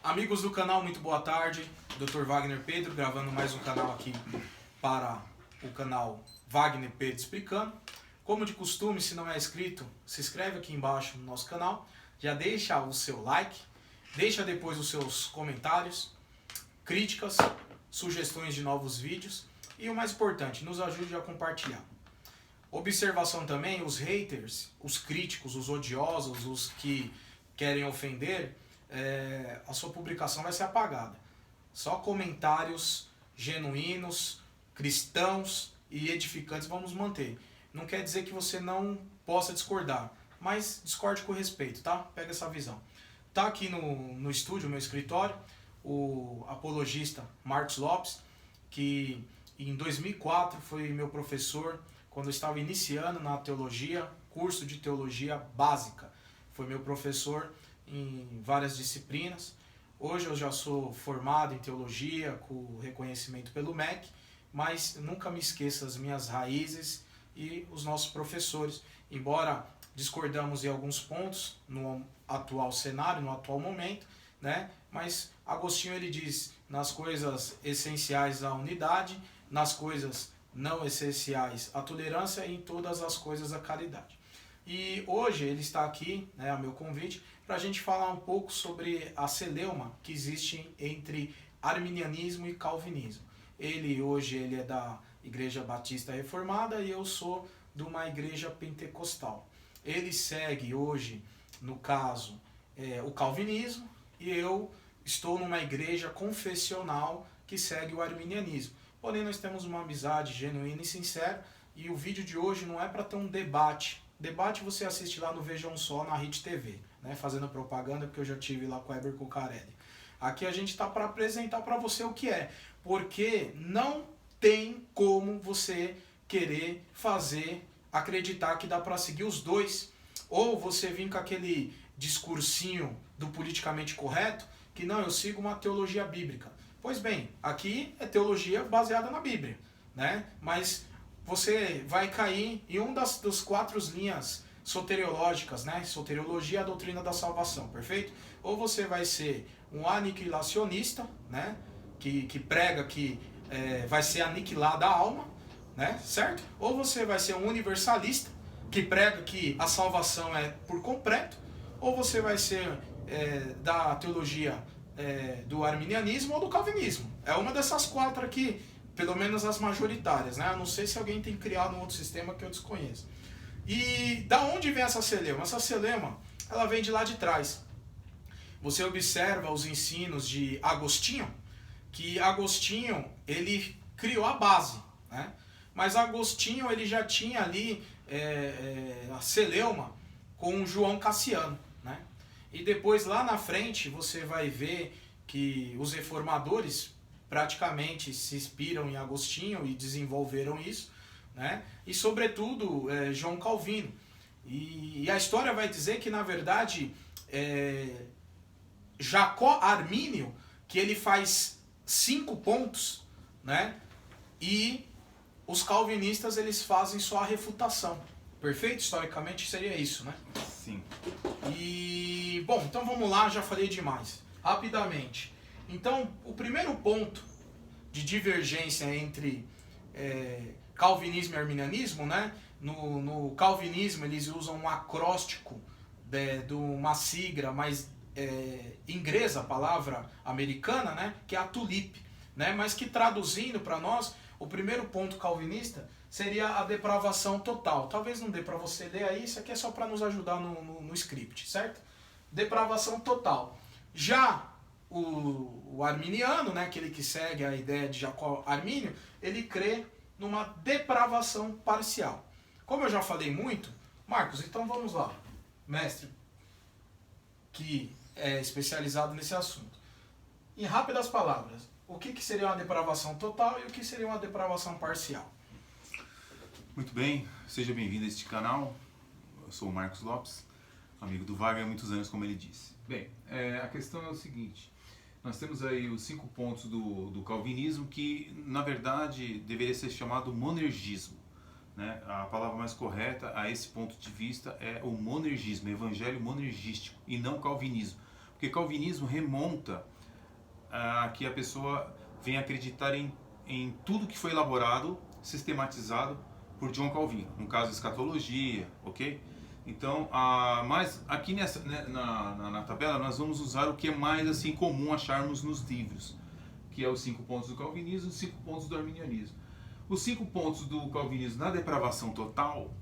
Amigos do canal, muito boa tarde. Dr. Wagner Pedro gravando mais um canal aqui para o canal Wagner Pedro Explicando. Como de costume, se não é inscrito, se inscreve aqui embaixo no nosso canal. Já deixa o seu like, deixa depois os seus comentários, críticas, sugestões de novos vídeos e o mais importante, nos ajude a compartilhar. Observação também, os haters, os críticos, os odiosos, os que querem ofender, a sua publicação vai ser apagada. Só comentários genuínos, cristãos e edificantes vamos manter. Não quer dizer que você não possa discordar, mas discorde com respeito, tá? Pega essa visão. Tá aqui no estúdio, meu escritório, o apologista Marcos Lopes, que em 2004 foi meu professor quando eu estava iniciando na teologia, curso de teologia básica. Foi meu professor em várias disciplinas. Hoje eu já sou formado em teologia, com reconhecimento pelo MEC, mas nunca me esqueça as minhas raízes e os nossos professores. Embora discordamos em alguns pontos no atual cenário, no atual momento, né? Mas Agostinho ele diz, nas coisas essenciais a unidade, nas coisas não essenciais a tolerância e em todas as coisas a caridade. E hoje ele está aqui, né, a meu convite, para a gente falar um pouco sobre a celeuma que existe entre arminianismo e calvinismo. Hoje ele é da Igreja Batista Reformada e eu sou de uma igreja pentecostal. Ele segue hoje, no caso, o calvinismo e eu estou numa igreja confessional que segue o arminianismo. Porém, nós temos uma amizade genuína e sincera e o vídeo de hoje não é para ter um debate. Debate você assiste lá no Vejam Só, na Rede TV, né? Fazendo propaganda, porque eu já tive lá com o Eber Cucarelli. Aqui a gente está para apresentar para você o que é, porque não tem como você querer acreditar que dá para seguir os dois, ou você vir com aquele discursinho do politicamente correto, que não, eu sigo uma teologia bíblica. Pois bem, aqui é teologia baseada na Bíblia, né? Mas você vai cair em uma das 4 linhas soteriológicas, né? Soteriologia é a doutrina da salvação, perfeito? Ou você vai ser um aniquilacionista, né? Que prega que vai ser aniquilada a alma, né? Certo? Ou você vai ser um universalista, que prega que a salvação é por completo, ou você vai ser da teologia do arminianismo ou do calvinismo. É uma dessas 4 aqui, pelo menos as majoritárias, né? Eu não sei se alguém tem criado um outro sistema que eu desconheço. E da onde vem essa celeuma? Essa celeuma, ela vem de lá de trás. Você observa os ensinos de Agostinho, que Agostinho, ele criou a base, né? Mas Agostinho, ele já tinha ali a celeuma com João Cassiano, né? E depois, lá na frente, você vai ver que os reformadores praticamente se inspiram em Agostinho e desenvolveram isso, né? E sobretudo João Calvino. E a história vai dizer que na verdade Jacó Armínio, que ele faz 5 pontos, né? E os calvinistas eles fazem só a refutação. Perfeito? Historicamente seria isso, né? Sim. E bom, então vamos lá, já falei demais. Rapidamente. Então, o primeiro ponto de divergência entre calvinismo e arminianismo, né? No calvinismo eles usam um acróstico de uma sigla mais inglesa, a palavra americana, né? Que é a tulip, né? Mas que traduzindo para nós, o primeiro ponto calvinista seria a depravação total. Talvez não dê para você ler aí, isso aqui é só para nos ajudar no script, certo? Depravação total. Já o arminiano, né, aquele que segue a ideia de Jacó Armínio, ele crê numa depravação parcial. Como eu já falei muito, Marcos, então vamos lá, mestre, que é especializado nesse assunto. Em rápidas palavras, o que seria uma depravação total e o que seria uma depravação parcial? Muito bem, seja bem-vindo a este canal. Eu sou o Marcos Lopes, amigo do Wagner há muitos anos, como ele disse. Bem, a questão é o seguinte, nós temos aí os 5 pontos do calvinismo que, na verdade, deveria ser chamado monergismo, né? A palavra mais correta a esse ponto de vista é o monergismo, evangelho monergístico, e não calvinismo. Porque calvinismo remonta a que a pessoa vem acreditar em tudo que foi elaborado, sistematizado por John Calvin, no caso escatologia, ok? Então, mas aqui na tabela nós vamos usar o que é mais assim comum acharmos nos livros, que é os 5 pontos do calvinismo e os 5 pontos do arminianismo. Os 5 pontos do calvinismo na depravação total,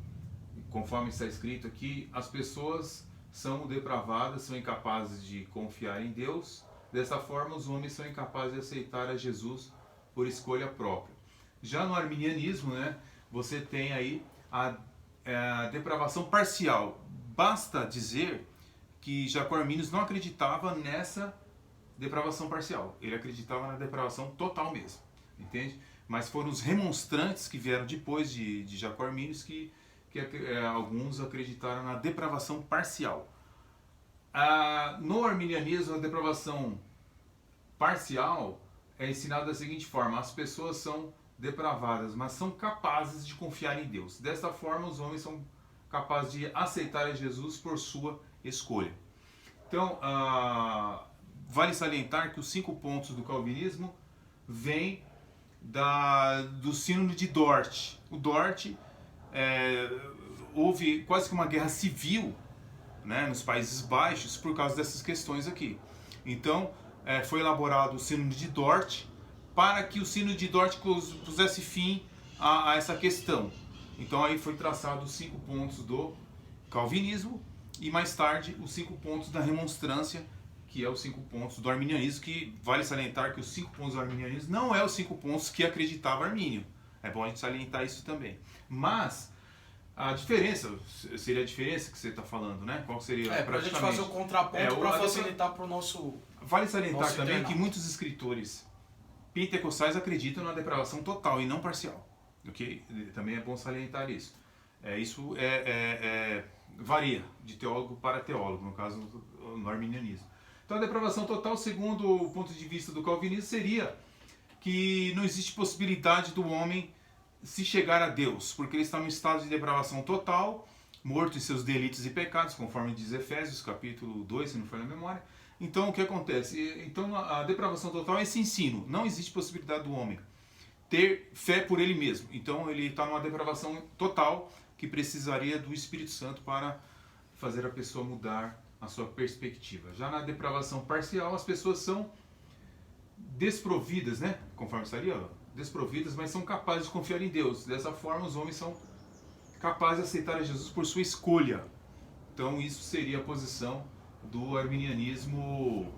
conforme está escrito aqui, as pessoas são depravadas, são incapazes de confiar em Deus. Dessa forma, os homens são incapazes de aceitar a Jesus por escolha própria. Já no arminianismo, né, você tem aí a depravação parcial. Basta dizer que Jacó Arminius não acreditava nessa depravação parcial. Ele acreditava na depravação total mesmo, entende? Mas foram os remonstrantes que vieram depois de Jacó Arminius que alguns acreditaram na depravação parcial. No arminianismo, a depravação parcial é ensinada da seguinte forma: as pessoas são depravadas, mas são capazes de confiar em Deus. Desta forma, os homens são capazes de aceitar a Jesus por sua escolha. Então, vale salientar que os 5 pontos do calvinismo vêm do Sínodo de Dort. O Dort, houve quase que uma guerra civil, né, nos Países Baixos por causa dessas questões aqui. Então, foi elaborado o Sínodo de Dort para que o Sínodo de Dort pusesse fim a essa questão. Então aí foi traçado os 5 pontos do calvinismo e mais tarde os 5 pontos da remonstrância, que é os 5 pontos do arminianismo, que vale salientar que os 5 pontos do arminianismo não é os 5 pontos que acreditava Armínio. É bom a gente salientar isso também. Mas a diferença, seria a diferença que você está falando, né? Qual seria? Para a gente fazer o contraponto, para facilitar para o nosso... Vale salientar nosso também internauta que muitos escritores pentecostais acreditam na depravação total e não parcial. Okay? Também é bom salientar isso. Isso varia de teólogo para teólogo, no caso no arminianismo. Então a depravação total, segundo o ponto de vista do calvinismo, seria que não existe possibilidade do homem se chegar a Deus, porque ele está num estado de depravação total, morto em seus delitos e pecados, conforme diz Efésios, capítulo 2, se não for na memória. Então o que acontece? Então a depravação total é esse ensino. Não existe possibilidade do homem ter fé por ele mesmo. Então ele está numa depravação total que precisaria do Espírito Santo para fazer a pessoa mudar a sua perspectiva. Já na depravação parcial, as pessoas são desprovidas, né? Conforme estaria, desprovidas, mas são capazes de confiar em Deus. Dessa forma, os homens são capazes de aceitar a Jesus por sua escolha. Então isso seria a posição do arminianismo,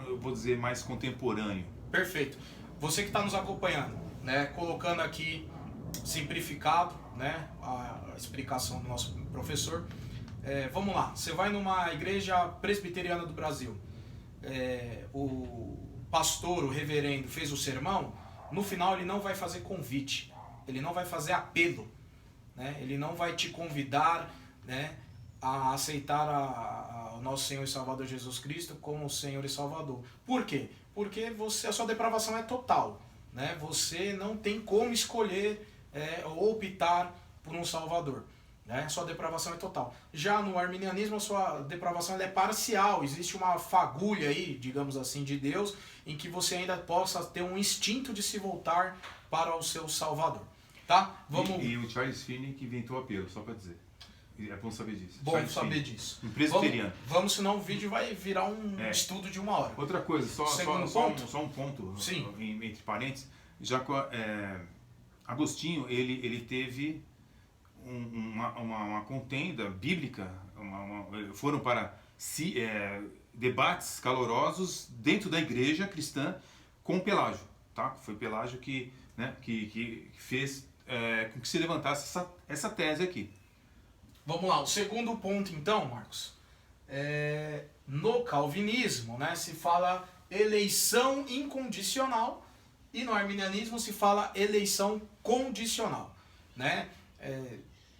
eu vou dizer, mais contemporâneo. Perfeito. Você que está nos acompanhando, né, colocando aqui simplificado, né, a explicação do nosso professor. Vamos lá, você vai numa igreja presbiteriana do Brasil, o pastor, o reverendo fez o sermão, no final ele não vai fazer convite, ele não vai fazer apelo, né, ele não vai te convidar, né, a aceitar o nosso Senhor e Salvador Jesus Cristo como Senhor e Salvador. Por quê? Porque a sua depravação é total, né? Você não tem como escolher ou optar por um Salvador, né? Sua depravação é total. Já no arminianismo, a sua depravação é parcial. Existe uma fagulha aí, digamos assim, de Deus, em que você ainda possa ter um instinto de se voltar para o seu Salvador. Tá? E o Charles Finney que inventou o apelo, só para dizer. É bom saber disso. Bom Charles saber Finney, disso. um presbiteriano. Vamos, senão o vídeo vai virar um estudo de 1 hora. Outra coisa, só um ponto, sim, entre parênteses. Agostinho, ele teve uma contenda bíblica, foram para debates calorosos dentro da igreja cristã com Pelágio. Tá? Foi Pelágio que fez com que se levantasse essa tese aqui. Vamos lá, o segundo ponto então, Marcos, no calvinismo, né, se fala eleição incondicional e no arminianismo se fala eleição condicional, né?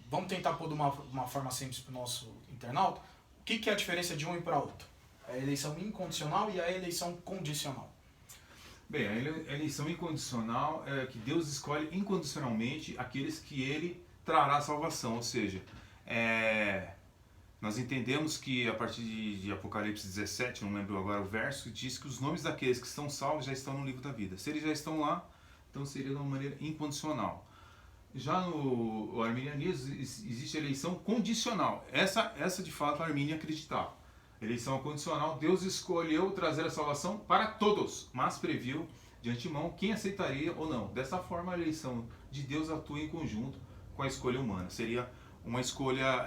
Vamos tentar pôr de uma forma simples para o nosso internauta. O que é a diferença de um e para outro? A eleição incondicional e a eleição condicional. Bem, a eleição incondicional é que Deus escolhe incondicionalmente aqueles que Ele trará salvação, ou seja, nós entendemos que a partir de Apocalipse 17, não lembro agora o verso, diz que os nomes daqueles que estão salvos já estão no livro da vida. Se eles já estão lá, então seria de uma maneira incondicional. Já no arminianismo existe a eleição condicional. Essa de fato a Armínio acreditava. Eleição condicional, Deus escolheu trazer a salvação para todos, mas previu de antemão quem aceitaria ou não. Dessa forma a eleição de Deus atua em conjunto com a escolha humana. Seria uma escolha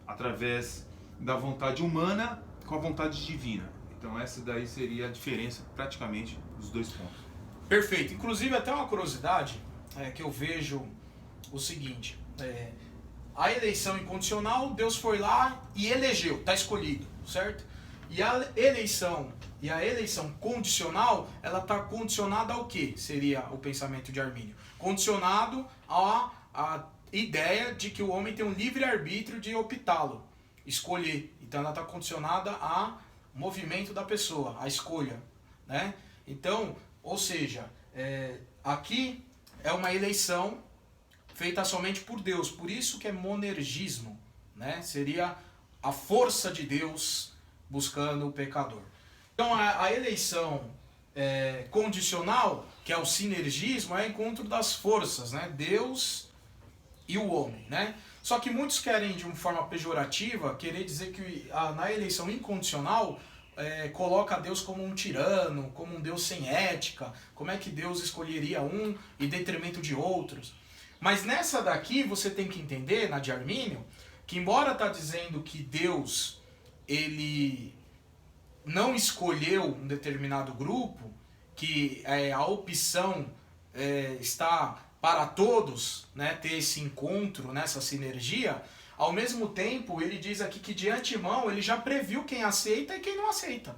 através da vontade humana com a vontade divina. Então essa daí seria a diferença praticamente dos dois pontos. Perfeito. Inclusive até uma curiosidade que eu vejo o seguinte, a eleição incondicional, Deus foi lá e elegeu, está escolhido, certo? E a eleição condicional, ela está condicionada ao quê? Seria o pensamento de Armínio. Condicionado à ideia de que o homem tem um livre-arbítrio de optá-lo, escolher. Então ela está condicionada ao movimento da pessoa, à escolha, né? Então, ou seja, aqui é uma eleição feita somente por Deus, por isso que é monergismo, né? Seria a força de Deus buscando o pecador. Então a eleição condicional, que é o sinergismo, é o encontro das forças, né? Deus e o homem, né? Só que muitos querem, de uma forma pejorativa, querer dizer que na eleição incondicional coloca Deus como um tirano, como um Deus sem ética, como é que Deus escolheria um em detrimento de outros. Mas nessa daqui você tem que entender, na de Armínio, que embora está dizendo que Deus ele não escolheu um determinado grupo, que a opção está para todos, né, ter esse encontro, nessa sinergia, ao mesmo tempo ele diz aqui que de antemão ele já previu quem aceita e quem não aceita.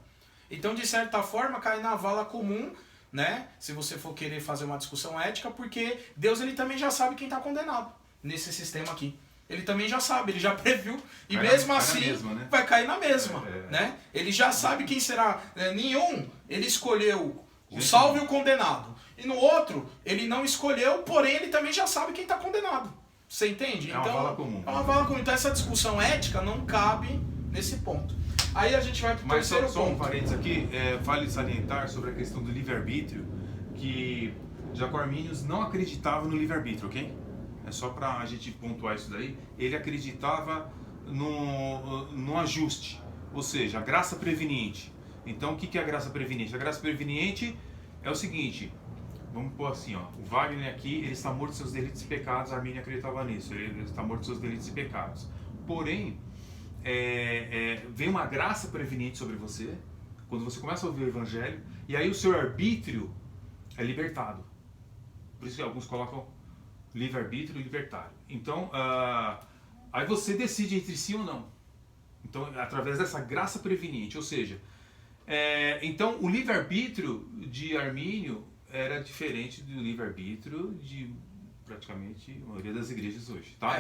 Então de certa forma cai na vala comum, né, se você for querer fazer uma discussão ética, porque Deus ele também já sabe quem está condenado nesse sistema aqui. Ele também já sabe, ele já previu, e mesmo assim mesma, né? Vai cair na mesma. Né? Ele já sabe quem será. Nenhum, ele escolheu o salvo e o condenado. E no outro, ele não escolheu, porém ele também já sabe quem está condenado. Você entende? É uma vala comum. É uma vala comum. Então essa discussão ética não cabe nesse ponto. Aí a gente vai para o terceiro ponto. Só um parênteses aqui, vale salientar sobre a questão do livre-arbítrio, que Jacó-Arminius não acreditava no livre-arbítrio, ok? É só para a gente pontuar isso daí. Ele acreditava no ajuste, ou seja, a graça preveniente. Então o que é a graça preveniente? A graça preveniente é o seguinte, vamos pôr assim, ó, o Wagner aqui, ele está morto de seus delitos e pecados, a Armínio acreditava nisso, ele está morto de seus delitos e pecados. Porém, vem uma graça preveniente sobre você, quando você começa a ouvir o Evangelho, e aí o seu arbítrio é libertado. Por isso que alguns colocam livre-arbítrio e libertário. Então, aí você decide entre si ou não. Então, através dessa graça preveniente, ou seja, então o livre-arbítrio de Armínio era diferente do livre-arbítrio de praticamente a maioria das igrejas hoje. Tá?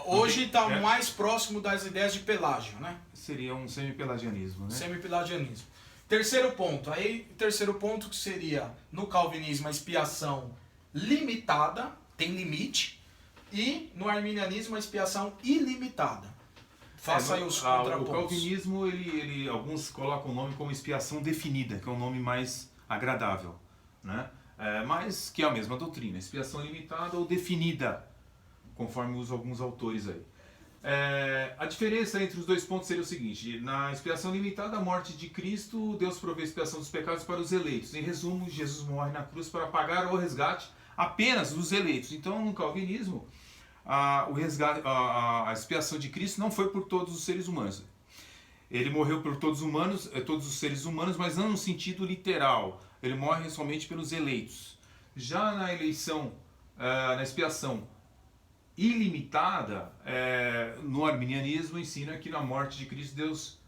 Hoje está mais próximo das ideias de Pelágio, né? Seria um semi-pelagianismo, né? Semi-pelagianismo. Terceiro ponto. Aí, terceiro ponto que seria, no calvinismo, a expiação limitada, tem limite, e no arminianismo, a expiação ilimitada. Faça aí os contrapontos. O calvinismo, alguns colocam o nome como expiação definida, que é um nome mais agradável, né? Mas que é a mesma doutrina, expiação limitada ou definida, conforme usam alguns autores aí. A diferença entre os dois pontos seria o seguinte: na expiação limitada, a morte de Cristo, Deus provê a expiação dos pecados para os eleitos. Em resumo, Jesus morre na cruz para pagar o resgate apenas dos eleitos. Então, no calvinismo, a expiação de Cristo não foi por todos os seres humanos. Ele morreu por todos os seres humanos, mas não no sentido literal. Ele morre somente pelos eleitos. Já na eleição, na expiação ilimitada, no arminianismo ensina que na morte de Cristo Deus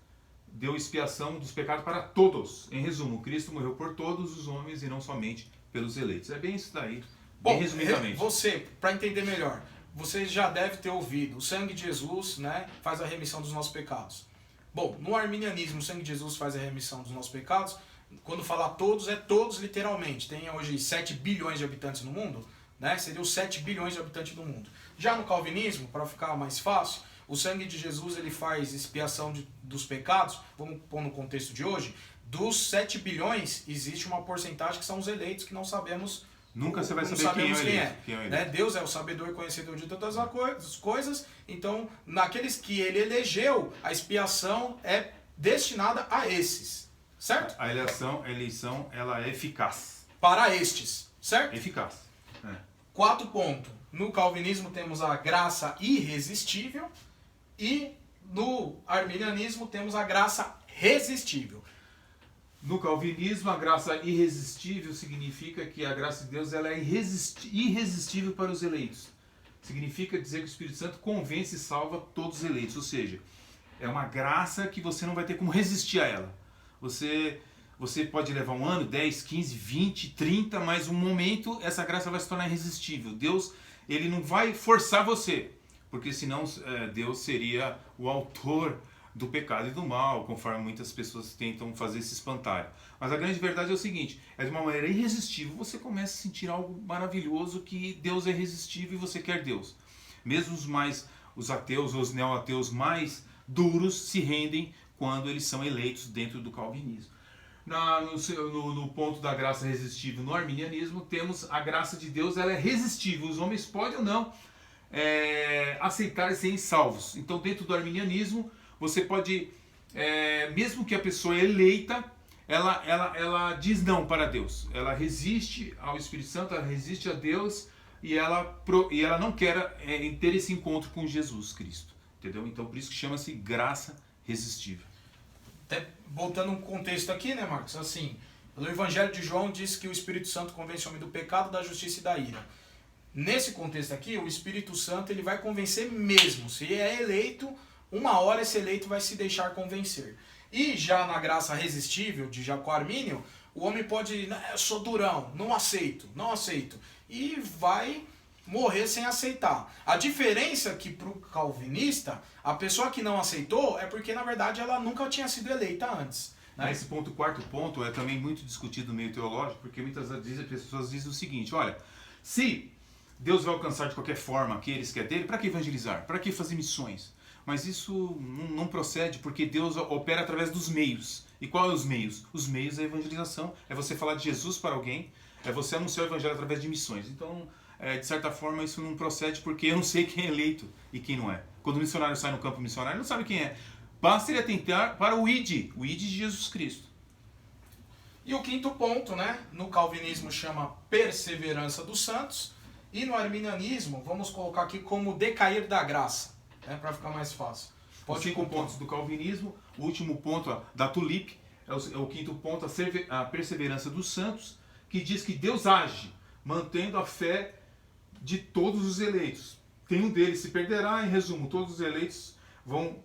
deu expiação dos pecados para todos. Em resumo, Cristo morreu por todos os homens e não somente pelos eleitos. É bem isso daí, bem resumidamente. Você, para entender melhor, você já deve ter ouvido, o sangue de Jesus, né, faz a remissão dos nossos pecados. Bom, no arminianismo, o sangue de Jesus faz a remissão dos nossos pecados. Quando falar todos, é todos literalmente. Tem hoje 7 bilhões de habitantes no mundo, né? Seria os 7 bilhões de habitantes do mundo. Já no calvinismo, para ficar mais fácil, O sangue de Jesus ele faz expiação dos pecados, vamos pôr no contexto de hoje, dos 7 bilhões, existe uma porcentagem que são os eleitos que não sabemos. Nunca você vai saber quem é. Né? Deus é o sabedor e conhecedor de todas as coisas, então naqueles que ele elegeu, a expiação é destinada a esses, certo? A eleição ela é eficaz. Para estes, certo? Eficaz. 4 pontos. No calvinismo temos a graça irresistível e no arminianismo temos a graça resistível. No calvinismo, a graça irresistível significa que a graça de Deus ela é irresistível para os eleitos. Significa dizer que o Espírito Santo convence e salva todos os eleitos. Ou seja, é uma graça que você não vai ter como resistir a ela. Você pode levar 1 ano, 10, 15, 20, 30, mas um momento essa graça vai se tornar irresistível. Deus ele não vai forçar você, porque senão Deus seria o autor do pecado e do mal, conforme muitas pessoas tentam fazer esse espantalho. Mas a grande verdade é o seguinte, é de uma maneira irresistível, você começa a sentir algo maravilhoso, que Deus é irresistível e você quer Deus. Mesmo os ateus ou os neo-ateus mais duros se rendem quando eles são eleitos dentro do calvinismo. No ponto da graça resistível no arminianismo, temos a graça de Deus, ela é resistível, os homens podem ou não aceitar e serem salvos. Então dentro do arminianismo, você pode, mesmo que a pessoa é eleita, ela diz não para Deus. Ela resiste ao Espírito Santo, ela resiste a Deus e ela não quer ter esse encontro com Jesus Cristo. Entendeu? Então por isso que chama-se graça resistível. Até voltando um contexto aqui, né, Marcos? Assim, no Evangelho de João diz que o Espírito Santo convence o homem do pecado, da justiça e da ira. Nesse contexto aqui, o Espírito Santo ele vai convencer mesmo. Se é eleito, uma hora esse eleito vai se deixar convencer. E já na graça resistível de Jacó Armínio, o homem pode, eu sou durão, não aceito. E vai morrer sem aceitar. A diferença é que para o calvinista, a pessoa que não aceitou é porque na verdade ela nunca tinha sido eleita antes. Né? Esse quarto ponto é também muito discutido no meio teológico, porque muitas vezes as pessoas dizem o seguinte, olha, se Deus vai alcançar de qualquer forma aqueles que é dele, para que evangelizar? Para que fazer missões? Mas isso não procede, porque Deus opera através dos meios. E qual é os meios? Os meios é a evangelização, é você falar de Jesus para alguém, é você anunciar o evangelho através de missões. Então, de certa forma, isso não procede, porque eu não sei quem é eleito e quem não é. Quando o missionário sai no campo missionário, ele não sabe quem é. Basta ele atentar para o ID de Jesus Cristo. E o 5º ponto, né? No calvinismo chama perseverança dos santos, e no arminianismo, vamos colocar aqui como decair da graça. Para ficar mais fácil. Os 5 pontos do calvinismo, o último ponto da Tulip, é o 5º ponto, a perseverança dos santos, que diz que Deus age, mantendo a fé de todos os eleitos. Nenhum deles se perderá, em resumo, todos os eleitos vão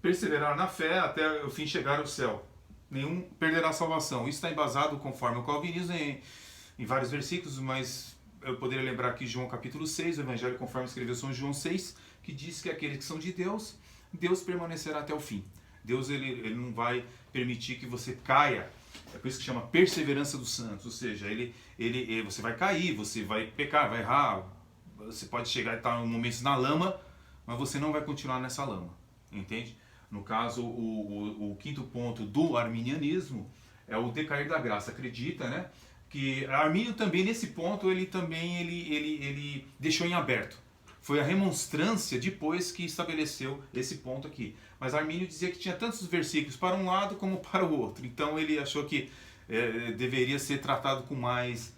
perseverar na fé até o fim chegar ao céu. Nenhum perderá a salvação. Isso está embasado, conforme o calvinismo, em vários versículos, mas eu poderia lembrar aqui João capítulo 6, o Evangelho conforme escreveu São João 6, que diz que aqueles que são de Deus, Deus permanecerá até o fim. Deus ele não vai permitir que você caia. É por isso que chama perseverança dos santos. Ou seja, você vai cair, você vai pecar, vai errar. Você pode chegar e estar em momentos na lama, mas você não vai continuar nessa lama. Entende? No caso, o 5º ponto do arminianismo é o decair da graça. Acredita, né? Que Armínio também, nesse ponto, ele deixou em aberto. Foi a remonstrância depois que estabeleceu esse ponto aqui. Mas Armínio dizia que tinha tantos versículos para um lado como para o outro. Então ele achou que deveria ser tratado com mais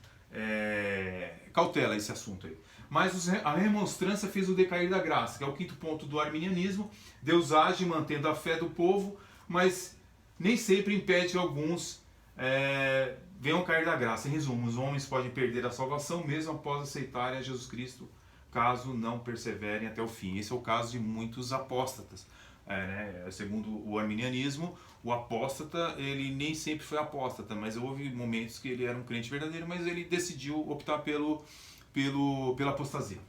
cautela esse assunto aí. Mas a remonstrância fez o decair da graça, que é o 5º ponto do arminianismo. Deus age mantendo a fé do povo, mas nem sempre impede que alguns venham cair da graça. Em resumo, os homens podem perder a salvação mesmo após aceitarem a Jesus Cristo, caso não perseverem até o fim. Esse é o caso de muitos apóstatas. Segundo o arminianismo, o apóstata, ele nem sempre foi apóstata, mas houve momentos que ele era um crente verdadeiro, mas ele decidiu optar pela apostasia.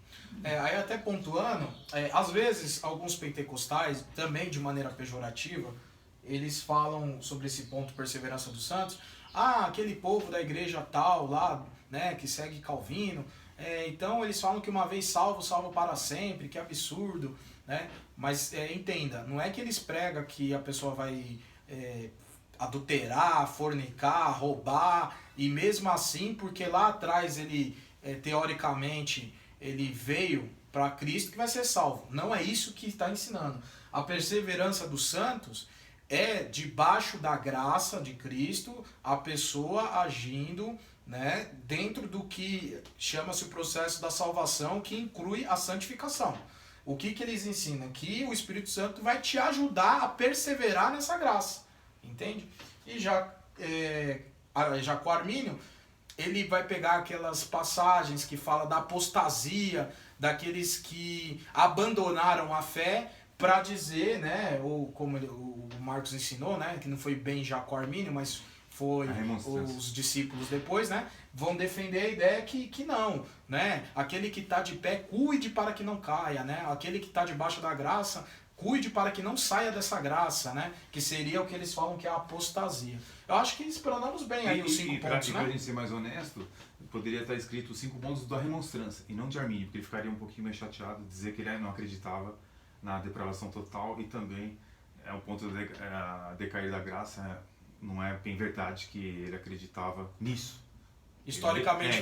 Aí até pontuando, às vezes alguns pentecostais, também de maneira pejorativa, eles falam sobre esse ponto perseverança dos santos, aquele povo da igreja tal lá, né, que segue Calvino, então eles falam que uma vez salvo, salvo para sempre, que absurdo, né? Mas entenda, não é que eles pregam que a pessoa vai adulterar, fornicar, roubar, e mesmo assim, porque lá atrás ele, teoricamente, ele veio para Cristo que vai ser salvo. Não é isso que está ensinando. A perseverança dos santos é debaixo da graça de Cristo, a pessoa agindo, né, dentro do que chama-se o processo da salvação, que inclui a santificação. O que eles ensinam? Que o Espírito Santo vai te ajudar a perseverar nessa graça. Entende? E já com Armínio, ele vai pegar aquelas passagens que fala da apostasia, daqueles que abandonaram a fé, para dizer, né, ou como o Marcos ensinou, né, que não foi bem já com Armínio, mas foi os discípulos depois, né, vão defender a ideia que não, né, aquele que está de pé, cuide para que não caia, né, aquele que está debaixo da graça, cuide para que não saia dessa graça, né, que seria o que eles falam que é a apostasia. Eu acho que explanamos bem aí os 5 pontos, né? Para a gente ser mais honesto, poderia estar escrito os 5 pontos da remonstrância, e não de Armínio, porque ele ficaria um pouquinho mais chateado de dizer que ele não acreditava na depravação total, e também o ponto da decair da graça, não é bem verdade que ele acreditava nisso. Historicamente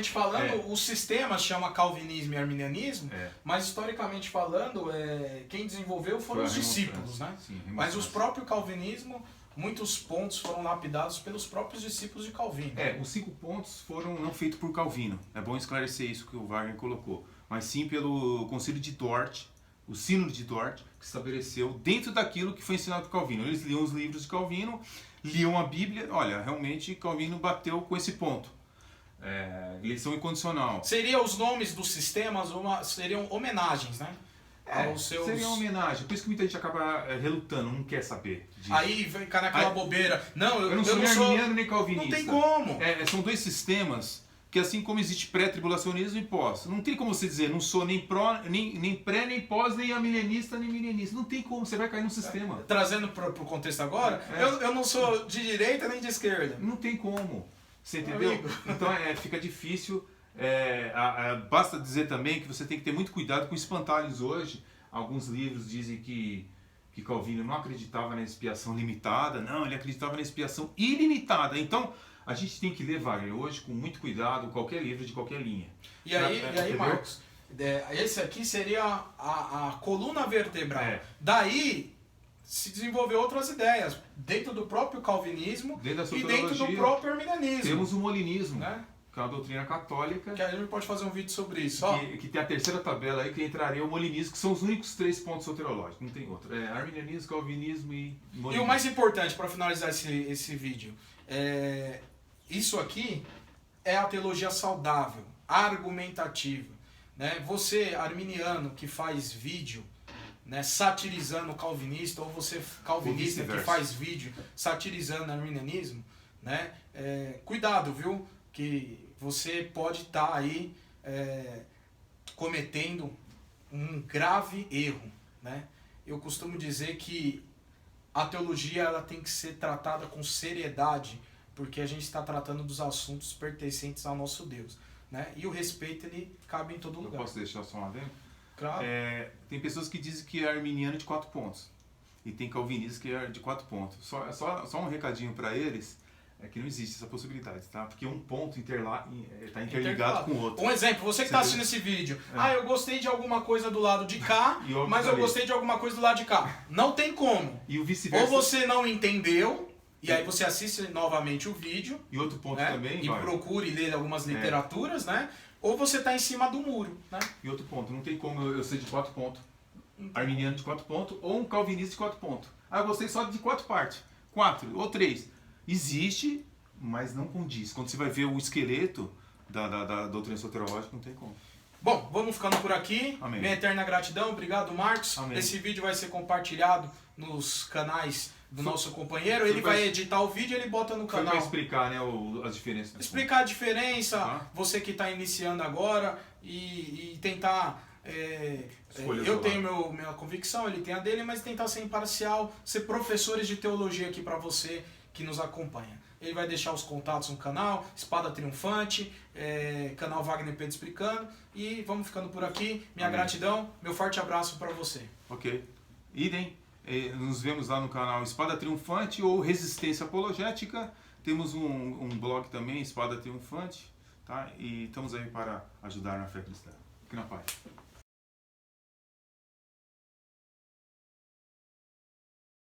falando, o sistema chama calvinismo e arminianismo, mas historicamente falando, quem desenvolveu foram os discípulos, né? Sim, mas os próprios calvinismo, muitos pontos foram lapidados pelos próprios discípulos de Calvino. Os 5 pontos foram não feitos por Calvino. É bom esclarecer isso que o Wagner colocou. Mas sim pelo Concílio de Dort, o Sínodo de Dort, que estabeleceu dentro daquilo que foi ensinado por Calvino. Eles liam os livros de Calvino, liam a Bíblia. Olha, realmente Calvino bateu com esse ponto. Eleição incondicional. Seriam os nomes dos sistemas, seriam homenagens, né? Seria uma homenagem. Por isso que muita gente acaba relutando, não quer saber disso. Aí vem cá naquela bobeira. Não, eu não sou nem arminiano nem calvinista. Não tem como. São 2 sistemas que, assim como existe pré-tribulacionismo e pós, não tem como você dizer, não sou nem pré, nem pós, nem arminianista, nem minianista. Não tem como, você vai cair no sistema. Trazendo para o contexto agora, eu não sou de direita nem de esquerda. Não tem como. Você entendeu? Então fica difícil. Basta dizer também que você tem que ter muito cuidado com espantalhos hoje. Alguns livros dizem que Calvino não acreditava na expiação limitada. Não, ele acreditava na expiação ilimitada. Então, a gente tem que ler, Wagner, hoje com muito cuidado qualquer livro de qualquer linha. E aí Marcos, esse aqui seria a coluna vertebral. Daí se desenvolveu outras ideias, dentro do próprio calvinismo e dentro do próprio arminianismo. Temos o molinismo, né? Que é uma doutrina católica. Que a gente pode fazer um vídeo sobre isso. Que tem a terceira tabela aí, que entraria o molinismo, que são os únicos 3 pontos soteriológicos, não tem outro. Arminianismo, calvinismo e molinismo. E o mais importante, para finalizar esse vídeo, isso aqui é a teologia saudável, argumentativa. Né? Você, arminiano, que faz vídeo, né, satirizando o calvinista, ou você, calvinista, que faz vídeo satirizando o arminianismo, né? Cuidado, viu? Que você pode estar aí cometendo um grave erro, né? Eu costumo dizer que a teologia ela tem que ser tratada com seriedade, porque a gente está tratando dos assuntos pertencentes ao nosso Deus, né? E o respeito ele cabe em todo lugar. Eu posso deixar só uma vez? Claro. Tem pessoas que dizem que é arminiano de 4 pontos e tem calvinista que é de 4 pontos. Só um recadinho para eles. Que não existe essa possibilidade, tá? Porque um ponto está interligado com o outro. Um exemplo, você que está assistindo esse vídeo. Eu gostei de alguma coisa do lado de cá, mas eu gostei de alguma coisa do lado de cá. Não tem como. E o vice-versa. Ou você não entendeu, e aí você assiste novamente o vídeo. E outro ponto também, e procure ler algumas literaturas, né? Ou você está em cima do muro, né? E outro ponto, não tem como eu ser de 4 pontos, arminiano de 4 pontos, ou um calvinista de 4 pontos. Eu gostei só de 4 partes. 4 ou 3. Existe, mas não condiz. Quando você vai ver o esqueleto da doutrina soteriológica, não tem como. Bom, vamos ficando por aqui. Amém. Minha eterna gratidão. Obrigado, Marcos. Amém. Esse vídeo vai ser compartilhado nos canais do nosso companheiro. Ele vai editar o vídeo e ele bota no canal. Foi para explicar, né, as diferenças. Explicar a diferença, você que está iniciando agora e tentar... eu tenho minha convicção, ele tem a dele, mas tentar ser imparcial, ser professores de teologia aqui para você que nos acompanha. ele vai deixar os contatos no canal, Espada Triunfante, canal Wagner Pedro Explicando. E vamos ficando por aqui. Minha gratidão, meu forte abraço para você. Ok. Idem. Nos vemos lá no canal Espada Triunfante ou Resistência Apologética. Temos um blog também, Espada Triunfante. Tá? E estamos aí para ajudar na fé cristã. Fique na paz.